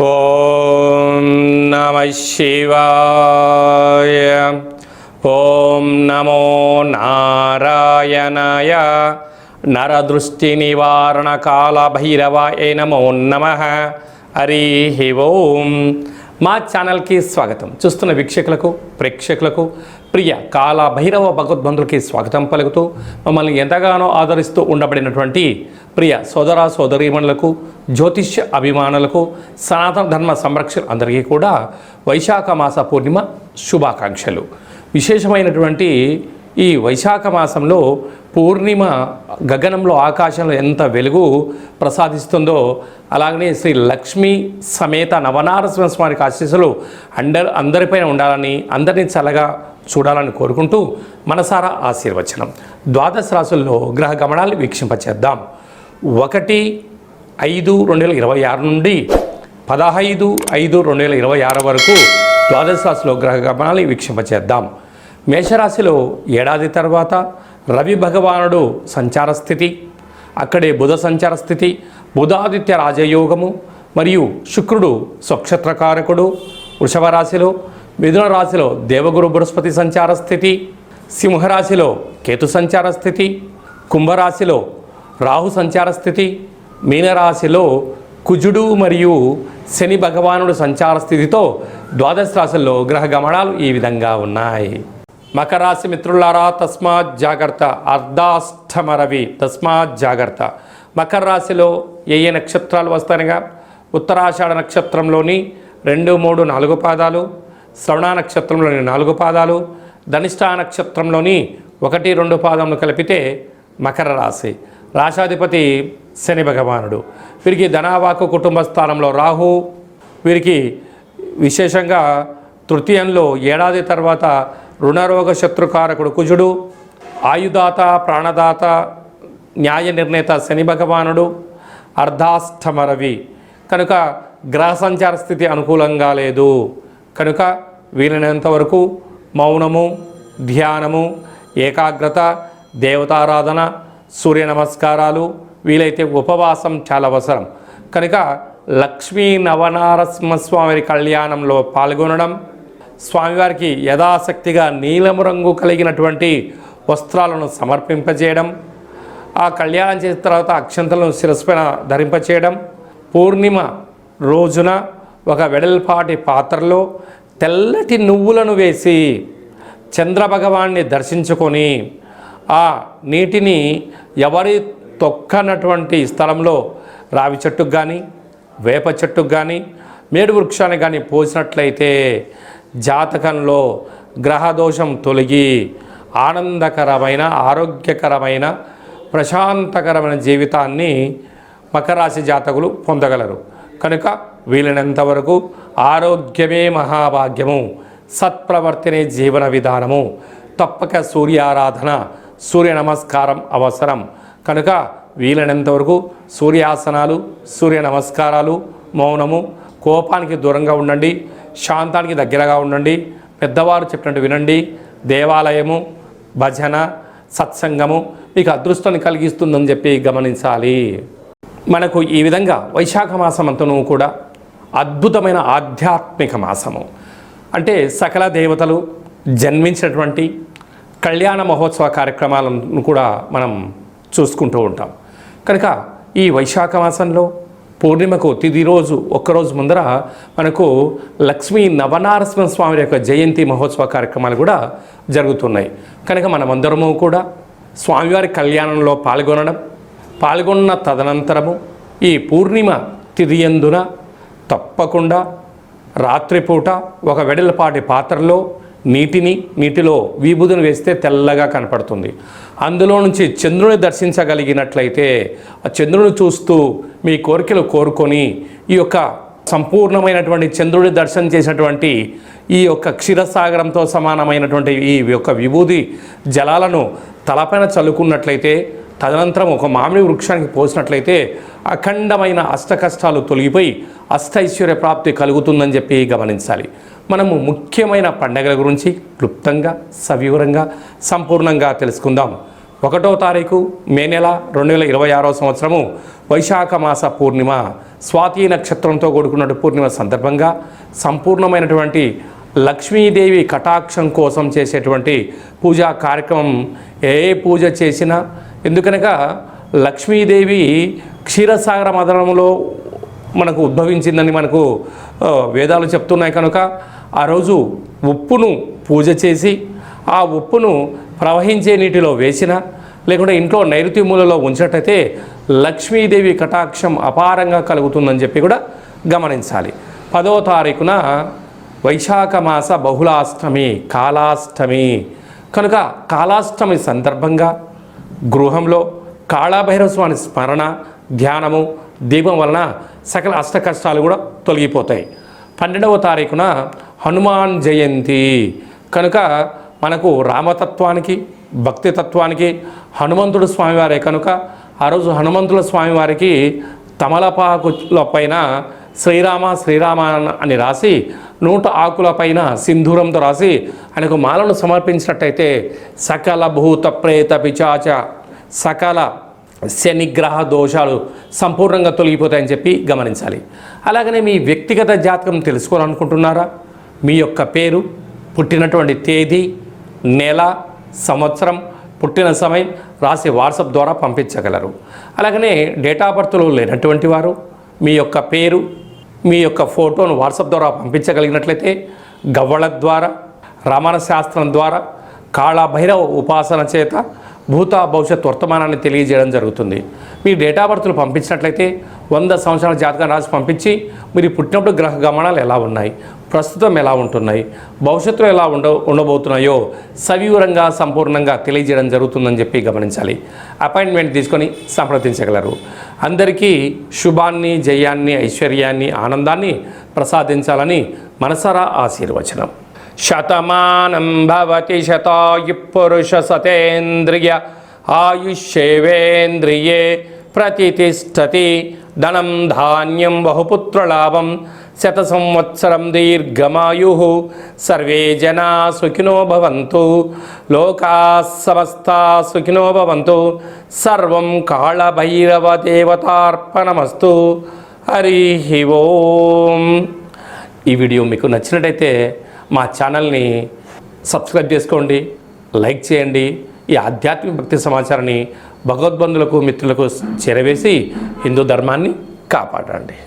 ఓం నమః శివాయ. ఓం నమో నారాయణాయ. నరదృష్టి నివారణ కాల భైరవాయ నమో నమః. హరి ఓం. మా ఛానల్కి స్వాగతం. చూస్తున్న వీక్షకులకు ప్రేక్షకులకు ప్రియ కాల భైరవ భగవద్బంధులకి స్వాగతం పలుకుతూ మమ్మల్ని ఎంతగానో ఆదరిస్తూ ఉండబడినటువంటి ప్రియ సోదర సోదరీమణులకు, జ్యోతిష్య అభిమానులకు, సనాతన ధర్మ సంరక్షణ అందరికీ కూడా వైశాఖ మాస పూర్ణిమ శుభాకాంక్షలు. విశేషమైనటువంటి ఈ వైశాఖ మాసంలో పూర్ణిమ గగనంలో ఆకాశంలో ఎంత వెలుగు ప్రసాదిస్తుందో అలాగనే శ్రీ లక్ష్మీ సమేత నవనారసింహ స్వామికి ఆశీస్సులు అందరిపైన ఉండాలని, అందరినీ చల్లగా చూడాలని కోరుకుంటూ మనసారా ఆశీర్వచనం. ద్వాదశ రాశుల్లో గ్రహ గమనాలు వీక్షింపచేద్దాం. 1/5/2026 నుండి 15/5/2026 వరకు ద్వాదశ రాశిలో గ్రహ గమనాలు వీక్షింపచేద్దాం. మేషరాశిలో ఏడాది తర్వాత రవి భగవానుడు సంచార స్థితి, అక్కడే బుధ సంచార స్థితి, బుధాదిత్య రాజయోగము మరియు శుక్రుడు స్వక్షత్రకారకుడు వృషభ రాశిలో, మిథున రాశిలో దేవగురు బృహస్పతి సంచార స్థితి, సింహరాశిలో కేతు సంచార స్థితి, కుంభరాశిలో రాహు సంచార స్థితి, మీనరాశిలో కుజుడు మరియు శని భగవానుడు సంచార స్థితితో ద్వాదశ రాశుల్లో గ్రహ గమనాలు ఈ విధంగా ఉన్నాయి. మకర రాశి మిత్రులారా తస్మాత్ జాగ్రత్త. అర్ధాష్టమ రవి తస్మాత్ జాగ్రత్త. మకర రాశిలో ఏ నక్షత్రాలు వస్తాయనగా ఉత్తరాషాఢ నక్షత్రంలోని 2, 3, 4 పాదాలు, శ్రవణ నక్షత్రంలోని 4 పాదాలు, ధనిష్ఠా నక్షత్రంలోని 1, 2 పాదములు కలిపితే మకర రాశి. రాశాధిపతి శని భగవానుడు. వీరికి ధనావాకు కుటుంబ స్థానంలో రాహు. వీరికి విశేషంగా తృతీయంలో ఏడాది తర్వాత రుణరోగ శత్రుకారకుడు కుజుడు, ఆయుదాత ప్రాణదాత న్యాయ నిర్ణేత శని భగవానుడు, అర్ధాష్టమ రవి. కనుక గ్రహ సంచార స్థితి అనుకూలంగా లేదు. కనుక వీలైనంత వరకు మౌనము, ధ్యానము, ఏకాగ్రత, దేవతారాధన, సూర్య నమస్కారాలు, వీలైతే ఉపవాసం చాలా అవసరం. కనుక లక్ష్మీ నవనారసింహస్వామి కళ్యాణంలో పాల్గొనడం, స్వామివారికి యథాశక్తిగా నీలము రంగు కలిగినటువంటి వస్త్రాలను సమర్పింపజేయడం, ఆ కళ్యాణం చేసిన తర్వాత అక్షంతలను శిరస్సుపైన ధరింపచేయడం, పూర్ణిమ రోజున ఒక వెడల్పాటి పాత్రలో తెల్లటి నువ్వులను వేసి చంద్రభగవాన్ని దర్శించుకొని ఆ నీటిని ఎవరి తొక్కనటువంటి స్థలంలో రావి చెట్టుకు కానీ, వేప చెట్టుకు కానీ, మేడు వృక్షానికి కానీ పోసినట్లయితే జాతకంలో గ్రహదోషం తొలగి ఆనందకరమైన, ఆరోగ్యకరమైన, ప్రశాంతకరమైన జీవితాన్ని మకర రాశి జాతకులు పొందగలరు. కనుక వీలైనంత వరకు ఆరోగ్యమే మహాభాగ్యము, సత్ప్రవర్తనే జీవన విధానము, తప్పక సూర్యారాధన, సూర్య నమస్కారం అవసరం. కనుక వీలైనంత వరకు సూర్యాసనాలు, సూర్య నమస్కారాలు, మౌనము, కోపానికి దూరంగా ఉండండి, శాంతానికి దగ్గరగా ఉండండి, పెద్దవారు చెప్పినట్టు వినండి, దేవాలయము, భజన, సత్సంగము మీకు అదృష్టాన్ని కలిగిస్తుందని చెప్పి గమనించాలి. మనకు ఈ విధంగా వైశాఖ మాసం అంతను కూడా అద్భుతమైన ఆధ్యాత్మిక మాసము. అంటే సకల దేవతలు జన్మించినటువంటి కళ్యాణ మహోత్సవ కార్యక్రమాలను కూడా మనం చూసుకుంటూ ఉంటాం. కనుక ఈ వైశాఖ మాసంలో పూర్ణిమకు తిథి రోజు ఒక్కరోజు ముందర మనకు లక్ష్మీ నవనారసింహ స్వామి యొక్క జయంతి మహోత్సవ కార్యక్రమాలు కూడా జరుగుతున్నాయి. కనుక మనమందరము కూడా స్వామివారి కళ్యాణంలో పాల్గొన్న తదనంతరము ఈ పూర్ణిమ తిథి యందున తప్పకుండా రాత్రిపూట ఒక వెడల్పాటి పాత్రలో నీటిలో విభూదిని వేస్తే తెల్లగా కనపడుతుంది. అందులో నుంచి చంద్రుని దర్శించగలిగినట్లయితే ఆ చంద్రుని చూస్తూ మీ కోరికలు కోరుకొని ఈ యొక్క సంపూర్ణమైనటువంటి చంద్రుడి దర్శనం చేసినటువంటి ఈ యొక్క క్షీరసాగరంతో సమానమైనటువంటి ఈ యొక్క విభూది జలాలను తలపైన చల్లుకున్నట్లయితే, తదనంతరం ఒక మామిడి వృక్షానికి పోసినట్లయితే అఖండమైన అష్ట కష్టాలు తొలగిపోయి అష్టైశ్వర్య ప్రాప్తి కలుగుతుందని చెప్పి గమనించాలి. మనము ముఖ్యమైన పండగల గురించి క్లుప్తంగా, సవివరంగా, సంపూర్ణంగా తెలుసుకుందాం. 1వ తారీఖు మే నెల 2026వ సంవత్సరము వైశాఖ మాస పూర్ణిమ స్వాతి నక్షత్రంతో కూడుకున్న పూర్ణిమ సందర్భంగా సంపూర్ణమైనటువంటి లక్ష్మీదేవి కటాక్షం కోసం చేసేటువంటి పూజా కార్యక్రమం ఏ పూజ చేసినా, ఎందుకనగా లక్ష్మీదేవి క్షీరసాగర మదనంలో మనకు ఉద్భవించిందని మనకు వేదాలు చెప్తున్నాయి కనుక ఆ రోజు ఉప్పును పూజ చేసి ఆ ఉప్పును ప్రవహించే నీటిలో వేసిన లేకుంటే ఇంట్లో నైరుతి మూలలో ఉంచినట్టయితే లక్ష్మీదేవి కటాక్షం అపారంగా కలుగుతుందని చెప్పి కూడా గమనించాలి. 10వ తారీఖున వైశాఖ మాస బహుళాష్టమి కాళాష్టమి కనుక కాళాష్టమి సందర్భంగా గృహంలో కాళభైరవ స్వామి స్మరణ ధ్యానము దీపం వలన సకల అష్ట కష్టాలు కూడా తొలగిపోతాయి. 12వ తారీఖున హనుమాన్ జయంతి కనుక మనకు రామతత్వానికి భక్తి తత్వానికి హనుమంతుడు స్వామివారే కనుక ఆ రోజు హనుమంతుల స్వామివారికి తమలపాకుల పైన శ్రీరామ శ్రీరామ అని రాసి 100 ఆకుల పైన సింధూరంతో రాసి ఆయనకు మాలను సమర్పించినట్టయితే సకల భూత ప్రేత పిచాచ సకల శనిగ్రహ దోషాలు సంపూర్ణంగా తొలగిపోతాయని చెప్పి గమనించాలి. అలాగనే మీ వ్యక్తిగత జాతకం తెలుసుకోవాలనుకుంటున్నారా? మీ యొక్క పేరు, పుట్టినటువంటి తేదీ, నెల, సంవత్సరం, పుట్టిన సమయం రాసి వాట్సాప్ ద్వారా పంపించగలరు. అలాగనే డేట్ ఆఫ్ బర్త్లో లేనటువంటి వారు మీ యొక్క పేరు, మీ యొక్క ఫోటోను వాట్సాప్ ద్వారా పంపించగలిగినట్లయితే గవ్వళ ద్వారా, రమణ శాస్త్రం ద్వారా, కాళభైరవ ఉపాసన చేత భూత భవిష్యత్ వర్తమానాన్ని తెలియజేయడం జరుగుతుంది. మీ డేట్ ఆఫ్ బర్త్లు పంపించినట్లయితే 100 సంవత్సరాల జాతకం రాసి పంపించి మీరు పుట్టినప్పుడు గ్రహ గమనాలు ఎలా ఉన్నాయి, ప్రస్తుతం ఎలా ఉంటున్నాయి, భవిష్యత్తులో ఎలా ఉండబోతున్నాయో సవివరంగా సంపూర్ణంగా తెలియజేయడం జరుగుతుందని చెప్పి గమనించాలి. అపాయింట్మెంట్ తీసుకొని సంప్రదించగలరు. అందరికీ శుభాన్ని, జయాన్ని, ఐశ్వర్యాన్ని, ఆనందాన్ని ప్రసాదించాలని మనసారా ఆశీర్వచనం. శతమానం భవతి శతాయు పురుష సతేంద్రియ ఆయుష్యేవేంద్రియే ప్రతిష్టతి ధనం ధాన్యం బహుపుత్రలాభం శత సంవత్సరం దీర్ఘమాయు సర్వే జనా సుఖినో భవంతు లోకా సమస్తా సుఖినో భవంతు సర్వం కాళభైరవ దేవతార్పణమస్తు. హరి ఓం. ఈ వీడియో మీకు నచ్చినట్టయితే మా ఛానల్ని సబ్స్క్రైబ్ చేసుకోండి, లైక్ చేయండి. ఈ ఆధ్యాత్మిక భక్తి సమాచారాన్ని భగవద్బంధులకు, మిత్రులకు చేరవేసి హిందూ ధర్మాన్ని కాపాడండి.